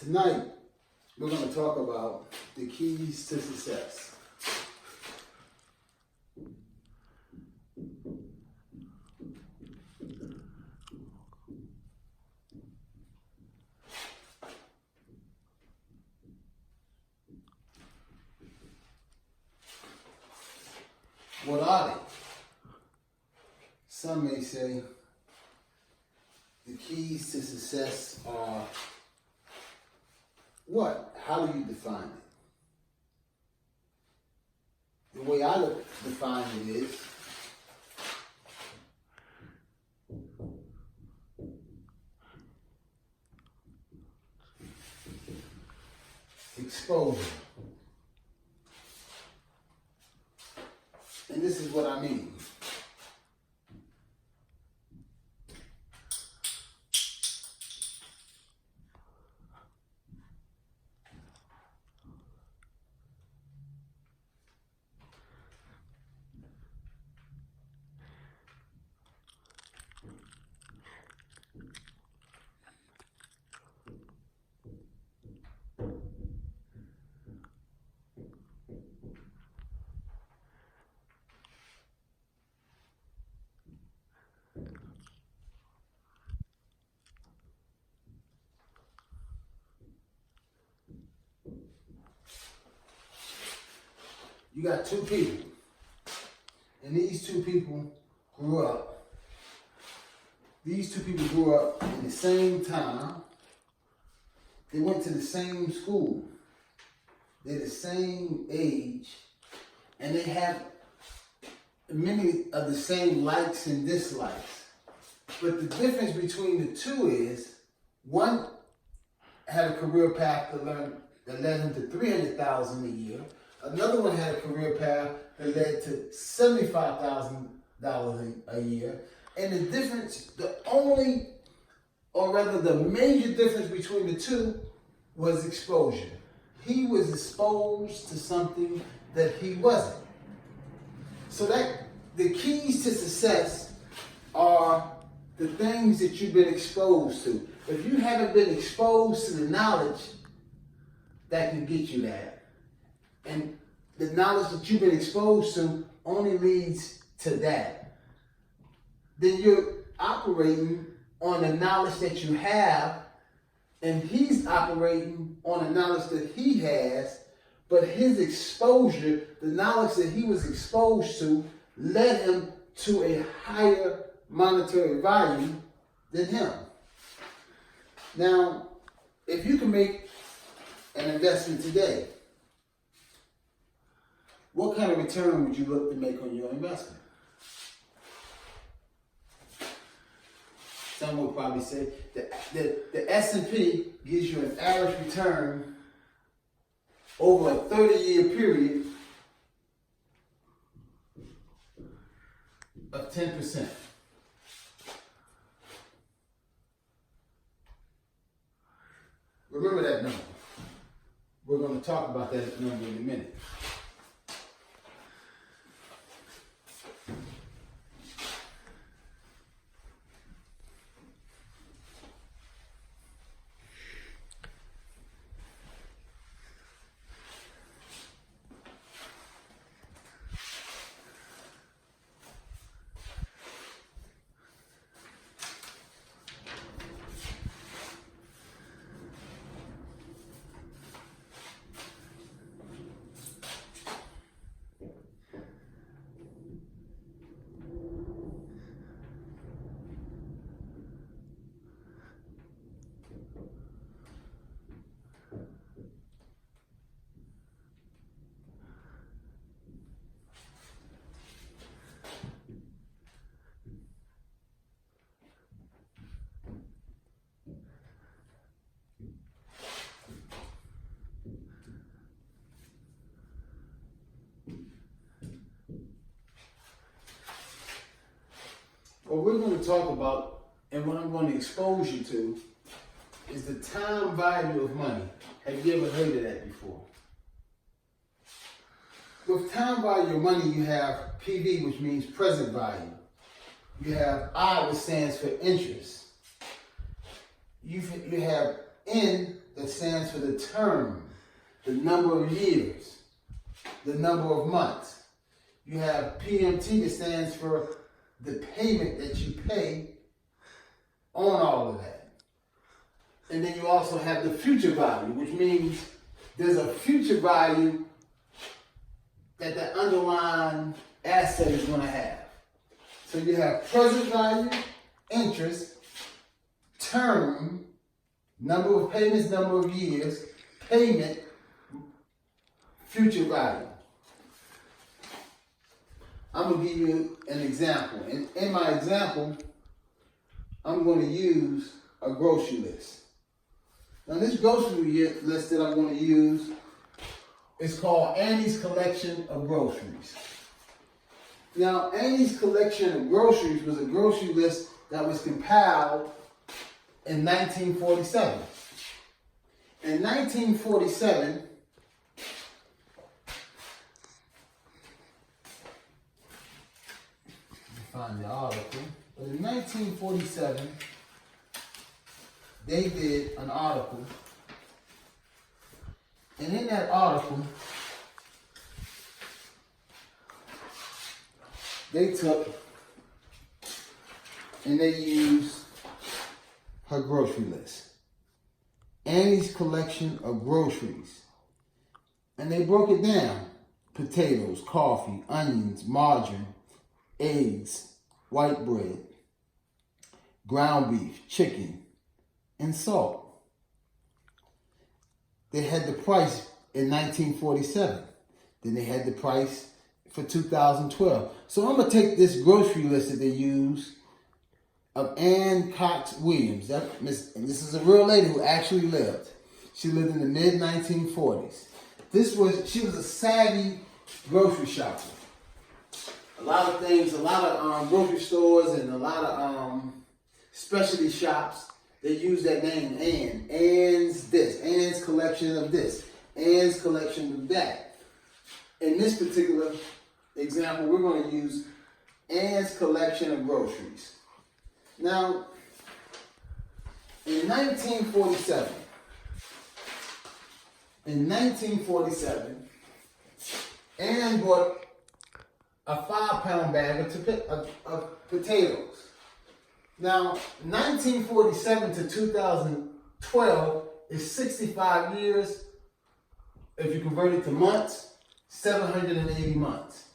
Tonight, we're going to talk about the keys to success. What are they? Some may say the keys to success are what? How do you define it? The way I define it is exposure. And this is what I mean. You got two people, and these two people grew up. These two people grew up in the same time. They went to the same school. They're the same age, and they have many of the same likes and dislikes. But the difference between the two is one had a career path that led him to $300,000 a year. Another one had a career path that led to $75,000 a year. And the difference, the major difference between the two was exposure. He was exposed to something that he wasn't. So that the keys to success are the things that you've been exposed to. If you haven't been exposed to the knowledge that can get you that, and the knowledge that you've been exposed to only leads to that, then you're operating on the knowledge that you have, and he's operating on the knowledge that he has, but his exposure, the knowledge that he was exposed to, led him to a higher monetary value than him. Now, if you can make an investment today, what kind of return would you look to make on your investment? Some will probably say the S&P gives you an average return over a 30-year period of 10%. Remember that number. We're going to talk about that number in a minute. What we're going to talk about, and what I'm going to expose you to, is the time value of money. Have you ever heard of that before? With time value of money, you have PV, which means present value. You have I, which stands for interest. You have N, that stands for the term, the number of years, the number of months. You have PMT that stands for the payment that you pay on all of that. And then you also have the future value, which means there's a future value that the underlying asset is going to have. So you have present value, interest, term, number of payments, number of years, payment, future value. I'm going to give you an example. In my example, I'm going to use a grocery list. Now this grocery list that I'm going to use is called Annie's Collection of Groceries. Now, Annie's Collection of Groceries was a grocery list that was compiled in 1947. In 1947, find the article, but in 1947, they did an article, and in that article, they took and they used her grocery list. Annie's Collection of Groceries. And they broke it down. Potatoes, coffee, onions, margarine, eggs, white bread, ground beef, chicken, and salt. They had the price in 1947. Then they had the price for 2012. So I'm going to take this grocery list that they use of Ann Cox Williams. And this is a real lady who actually lived. She lived in the mid-1940s. She was a savvy grocery shopper. A lot of things, a lot of grocery stores and a lot of specialty shops, they use that name, Ann. Ann's this, Ann's collection of this, Ann's collection of that. In this particular example, we're going to use Ann's Collection of Groceries. Now, in 1947, Ann bought a 5-pound bag of potatoes. Now, 1947 to 2012 is 65 years. If you convert it to months, 780 months.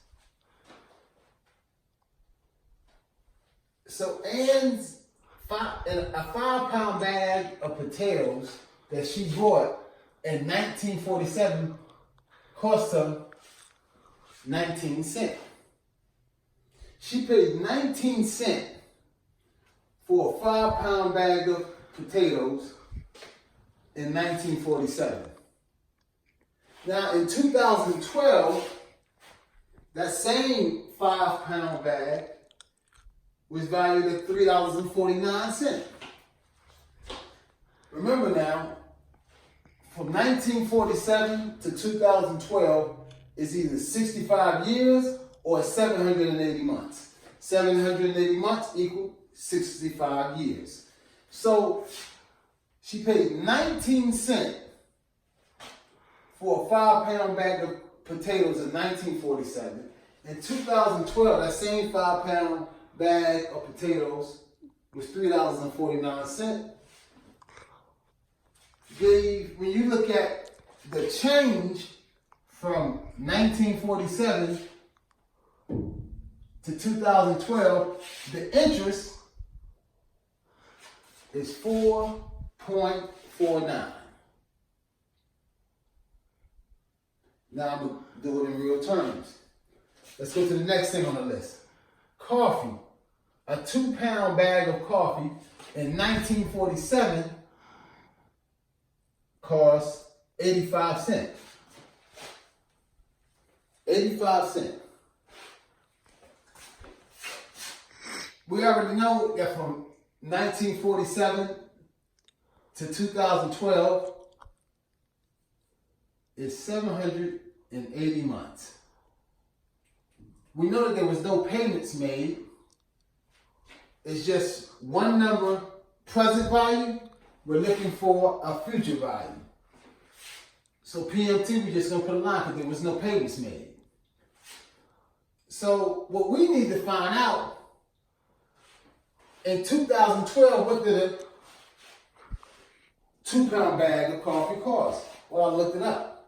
So Ann's a 5-pound bag of potatoes that she bought in 1947 cost her 19 cents. She paid 19 cents for a 5-pound bag of potatoes in 1947. Now in 2012, that same 5-pound bag was valued at $3.49. Remember now, from 1947 to 2012 is either 65 years or 780 months. 780 months equal 65 years. So she paid 19 cents for a 5-pound bag of potatoes in 1947. In 2012, that same 5-pound bag of potatoes was $3.49. When you look at the change from 1947 to 2012, the interest is 4.49. Now I'm going to do it in real terms. Let's go to the next thing on the list. Coffee. A 2-pound bag of coffee in 1947 cost 85 cents. 85 cents. We already know that from 1947 to 2012 is 780 months. We know that there was no payments made. It's just one number, present value, we're looking for a future value. So PMT, we're just going to put a line because there was no payments made. So what we need to find out, in 2012, what did a 2-pound bag of coffee cost? Well, I looked it up.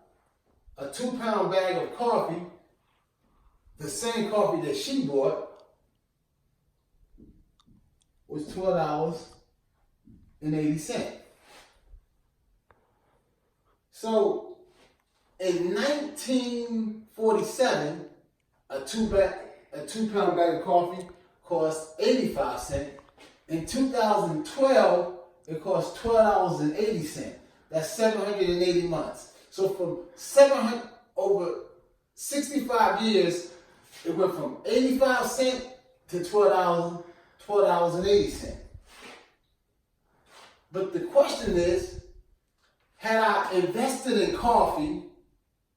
A 2-pound bag of coffee, the same coffee that she bought, was $12.80. So in 1947, a 2-pound bag of coffee cost 85 cents. In 2012, it cost $12.80. That's 780 months. So from over 65 years, it went from 85 cents to $12.80. But the question is, had I invested in coffee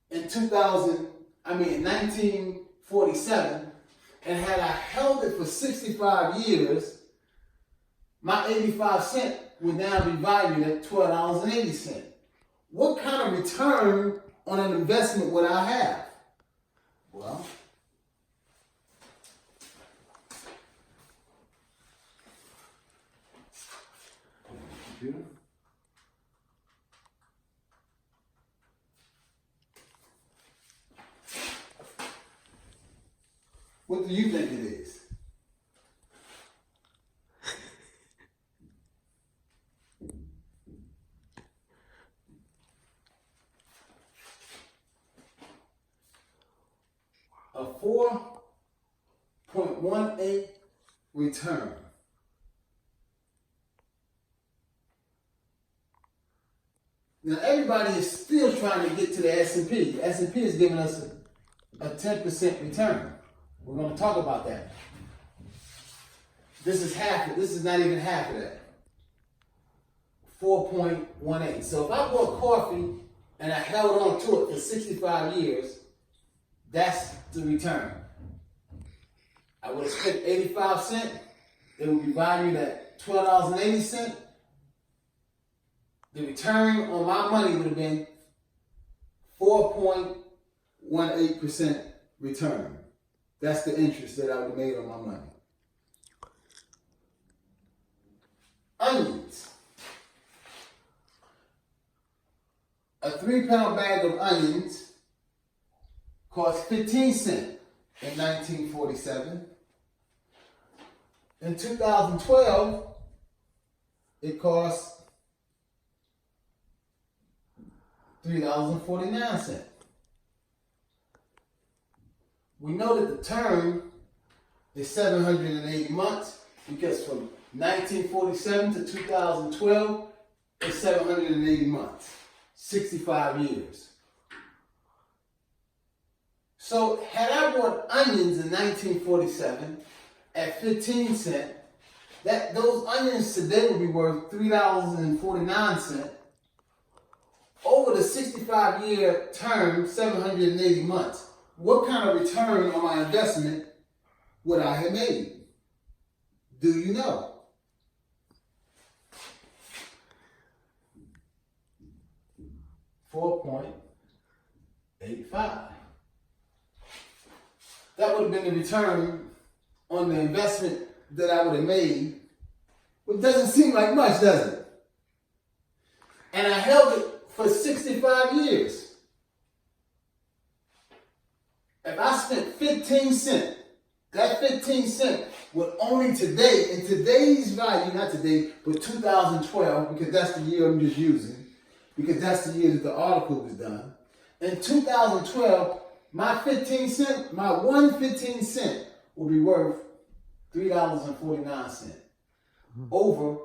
in 1947, and had I held it for 65 years, my 85 cents would now be valued at $12.80. What kind of return on an investment would I have? Well, computer. What do you think it is? A 4.18 return. Now everybody is still trying to get to the S&P. The S&P is giving us a 10% return. We're going to talk about that. This is half of it. This is not even half of that. 4.18. So if I bought coffee and I held on to it for 65 years, that's the return. I would have spent 85 cents. It would be valued at $12.80. The return on my money would have been 4.18% return. That's the interest that I would have made on my money. Onions. A 3-pound bag of onions cost 15 cents in 1947. In 2012, it cost $3.49. We know that the term is 780 months because from 1947 to 2012 is 780 months, 65 years. So had I bought onions in 1947 at 15 cents, those onions today would be worth $3.49. Over the 65-year term, 780 months. What kind of return on my investment would I have made? Do you know? $4.85. That would have been the return on the investment that I would have made. It doesn't seem like much, does it? And I held it for 65 years. If I spent 15 cents, that 15 cents would only today, in today's value, not today, but 2012, because that's the year I'm just using, because that's the year that the article was done. In 2012, my 15 cents, my one 15 cent will be worth $3.49 over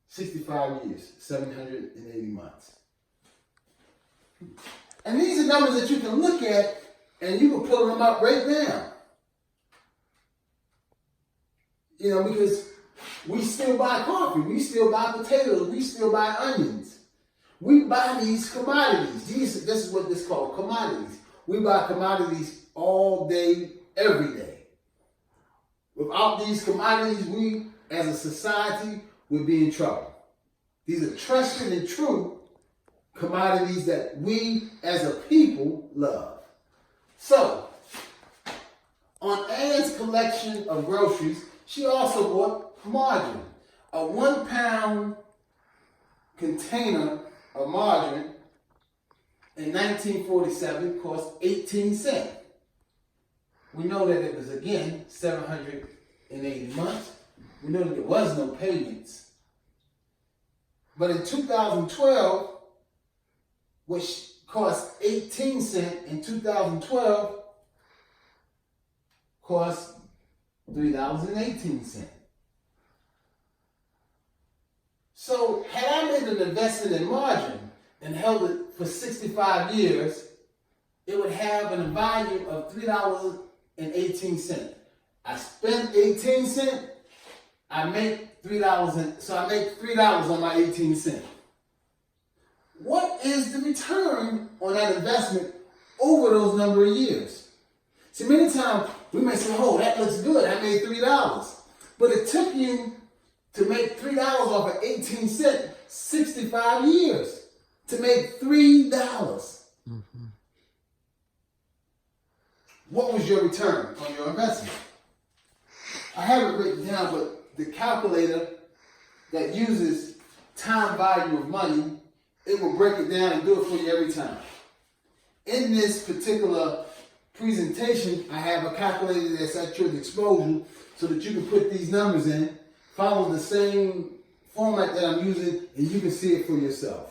65 years, 780 months. And these are numbers that you can look at and you can pull them up right now. You know, because we still buy coffee, we still buy potatoes, we still buy onions. We buy these commodities. This is what this is called, commodities. We buy commodities all day, every day. Without these commodities, we as a society, we'd be in trouble. These are trusted and true commodities that we as a people love. So, on Ann's collection of groceries, she also bought margarine. A 1 pound container of margarine in 1947 cost 18 cents. We know that it was, again, 780 months. We know that there was no payments. But in 2012, which cost 18 cents in 2012, cost $3.18. So had I made an investment in margarine and held it for 65 years, it would have a value of $3.18. I spent 18 cents, I make $3, so I make $3 on my 18 cents. What is the return on that investment over those number of years? See, many times we may say, oh, that looks good, I made $3. But it took you to make $3 off of 18 cents, 65 years to make $3. Mm-hmm. What was your return on your investment? I have it written down, but the calculator that uses time value of money, it will break it down and do it for you every time. In this particular presentation, I have a calculator that's at your disposal so that you can put these numbers in, follow the same format that I'm using, and you can see it for yourself.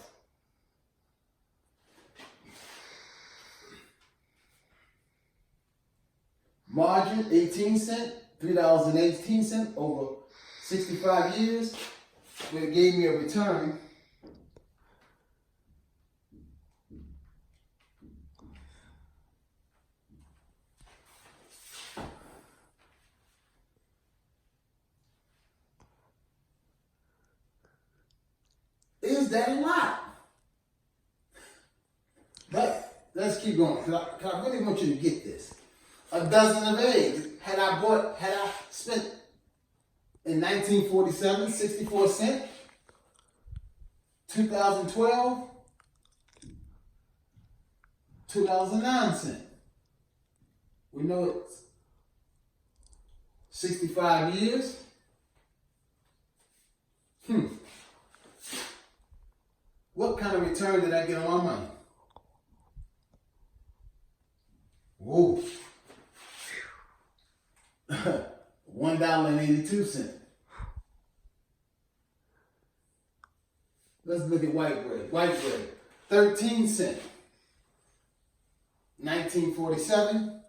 Margin, 18 cents, $3.18 over 65 years, where it gave me a return . Is that a lot? But let's keep going, because I really want you to get this. A dozen of eggs. Had I spent in 1947, 64 cents, 2012, $2.09. We know it's 65 years. What kind of return did I get on my money? Whoa. $1.82. Let's look at white bread. White bread, 13 cents. 1947,